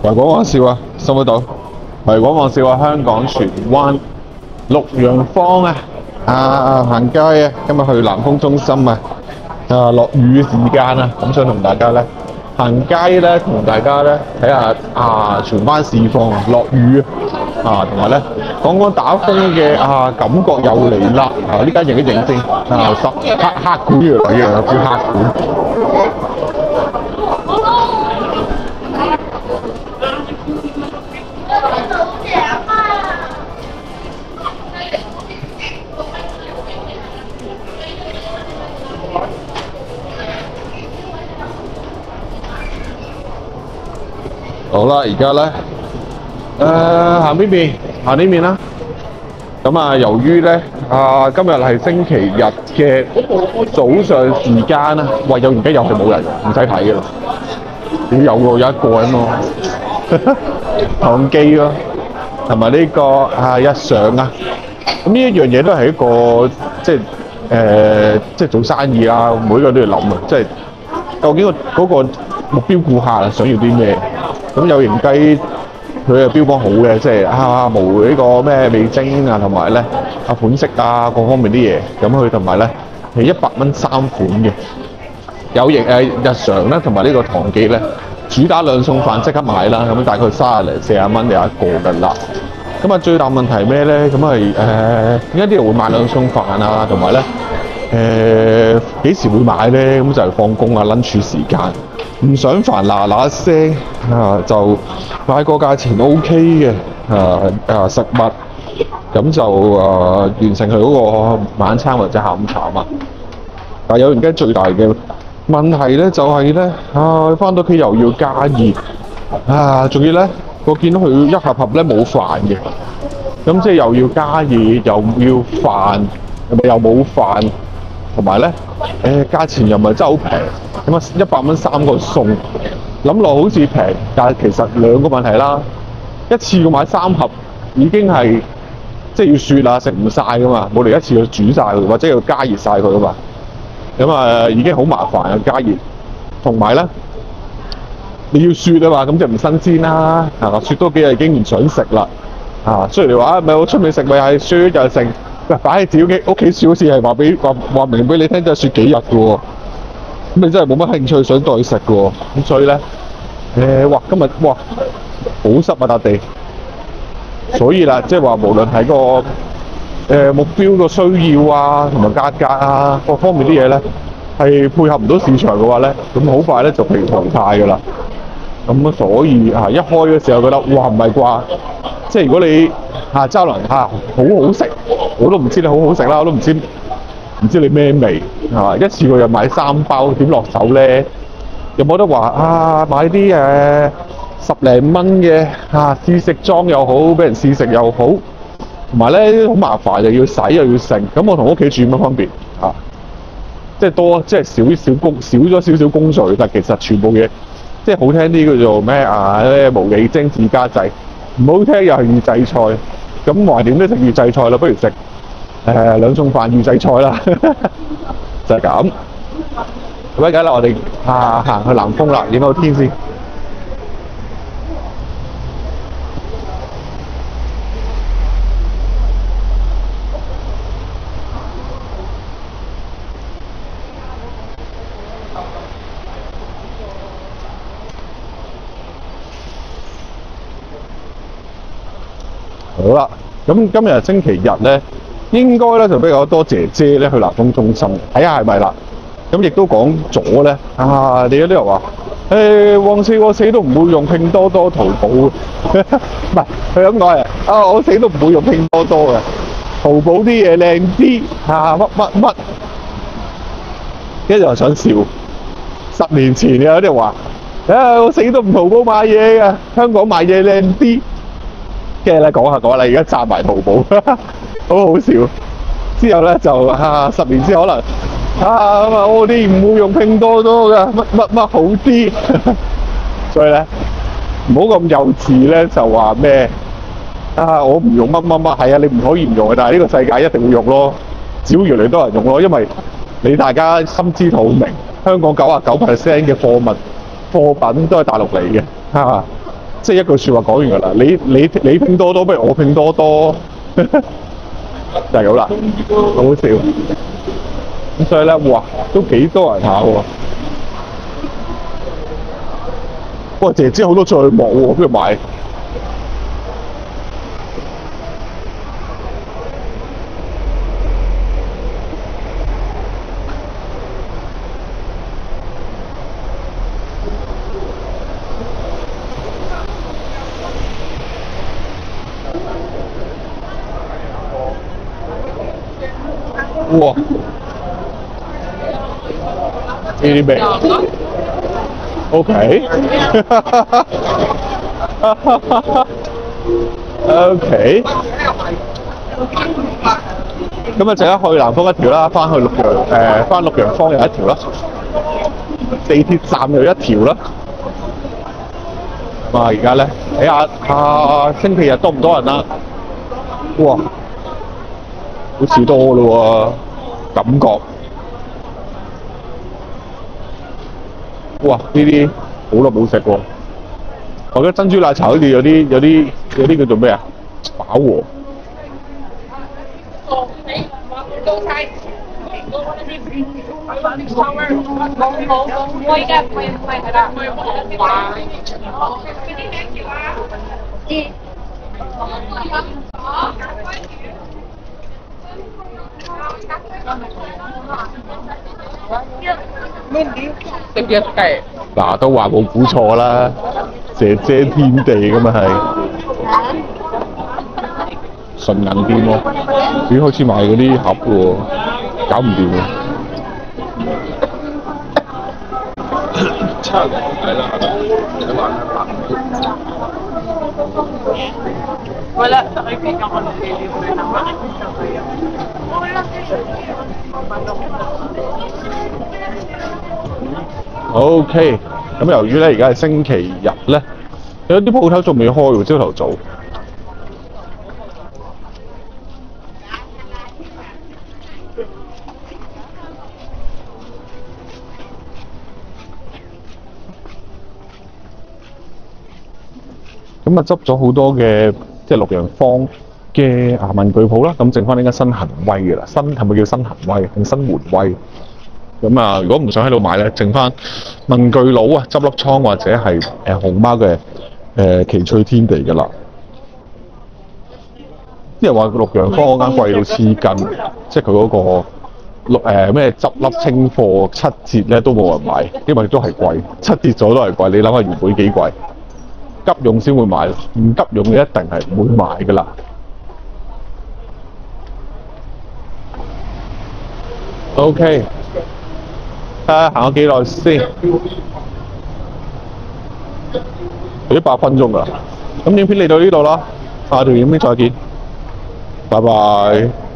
維港玩笑啊，收唔收到？維港玩笑啊，香港荃灣綠楊坊行街啊，今日去南豐中心落雨嘅時間咁想同大家咧行街咧，同大家咧睇下荃灣市況落雨同埋咧講講打風嘅感覺又嚟啦呢間影一影先黑館嚟嘅，叫黑館。好啦，而家咧，行邊邊？行呢邊啦。咁由於咧，今日係星期日嘅早上時間喂，而家又係冇人，唔使睇嘅啦。有喎，有一個人喎，唐記咯，同埋呢個日常咁呢一樣嘢都係一個即係做生意每個都要諗即係究竟嗰個目標顧客想要啲咩？咁有型雞佢係標榜好嘅，即係無呢個咩味精同埋咧款式各方面啲嘢，咁佢同埋咧係100蚊3款嘅，有型日常咧同埋呢個唐記咧主打兩餸飯即刻買啦，咁大概30零40蚊有一個㗎啦。咁最大問題係咩咧？咁係點解啲人會買兩餸飯同埋咧幾時會買咧？咁就係放工lunch 時間。唔想煩嗱聲就買個價錢 OK 嘅食物，咁就完成佢嗰個晚餐或者下午茶但有而家最大嘅問題咧就係咧翻到屋企又要加熱仲要咧我見到佢一盒盒咧冇飯嘅，咁即係又要加熱又要飯，又冇飯。同埋咧，價錢又唔係真係好平，咁100蚊3個餸，諗落好似平，但係其實兩個問題啦。一次過買3盒已經係即係要雪食唔晒噶嘛，冇理由一次要煮晒佢，或者要加熱晒佢噶嘛。咁已經好麻煩加熱，同埋咧你要雪嘛，咁就唔新鮮啦。雪多幾日已經唔想食啦。雖然你話咪我出面食咪係雪又剩。擺喺自己屋企雪好似係話明俾你聽，真係雪幾日嘅喎，咁你真係冇乜興趣想再食嘅喎，咁所以咧，今日好濕笪地，所以啦，即係話無論係個目標個需要同埋價格各方面啲嘢咧，係配合唔到市場嘅話咧，咁好快咧就被淘汰㗎啦。咁所以一開嘅時候覺得哇唔係啩，即係如果你揸輪好好食，我都唔知你好好食啦，我都唔知你咩味一次過又買3包，點落手咧？有冇得話買啲10零蚊嘅試食裝又好，俾人試食又好，同埋咧好麻煩又要洗又要剩，咁我同屋企住乜分別即係即係少咗少少工序，但其實全部嘢即係好聽啲叫做咩無味精自家製，唔好聽又係預製菜。咁橫掂都食預製菜啦，不如食兩餸飯預製菜啦，就係咁。咁而家啦，我哋行去南豐啦，影個天先。好啦，咁今日星期日咧，應該咧就比較多姐姐咧去南豐中心，睇下係咪啦。咁亦都講咗咧，你有啲人話，我死都唔會用拼多多、淘寶嘅，唔係佢咁講我死都唔會用拼多多嘅，淘寶啲嘢靚啲，乜，跟住又想笑。10年前有啲人話，我死都唔淘寶買嘢嘅，香港買嘢靚啲。跟住咧講下而家讚埋淘寶，好好笑。之後咧就10年之後可能我哋唔會用拼多多㗎，乜好啲。所以咧唔好咁幼稚咧，就話咩我唔用乜，係啊，你唔可以唔用嘅，但係呢個世界一定會用咯，只會越嚟越多人用咯，因為大家心知肚明，香港99% 嘅貨品都係大陸嚟嘅即係一句説話講完㗎啦。你拼多多，不如我拼多多，就係咁啦，好好笑。咁所以咧，哇，都幾多人下喎。哇，姐姐好多帳幕喎，不如買。哇！呢啲咩 ？OK，OK， 咁啊，陣間去南方一條啦，翻綠楊坊又一條啦，地鐵站又一條啦。咁啊，而家咧睇下星期日多唔多人啦？哇！好似多咯喎，感覺。哇！呢啲好耐冇食喎。我覺得珍珠奶茶好似有啲叫做咩啊？飽和。我依家唔係㗎啦。嗱，都話冇估錯啦，姐姐天地咁啊係，純銀店喎，咦開始賣嗰啲盒喎，搞唔掂喎。Wala sa kaibigan ko ng delivery na OK， 咁由於咧而家係星期日咧，有啲鋪頭仲未開喎，朝頭早。咁啊執咗好多嘅即係綠楊坊嘅文具鋪啦，咁剩翻呢間新恒威嘅啦，係咪叫新恒威定新門威？咁啊，如果唔想喺度買咧，剩翻文具佬啊，執笠倉或者係熊貓嘅奇趣天地嘅啦。啲人話綠楊坊嗰間貴到黐筋，即係佢嗰個咩執笠清貨7折咧都冇人買，因為都係貴，7折咗都係貴。你諗下原本幾貴？急用先會買，唔急用嘅一定係唔會買㗎啦。OK， 睇下行咗幾耐先？都8分鐘㗎啦。咁影片嚟到呢度啦，下條影片再見，拜拜。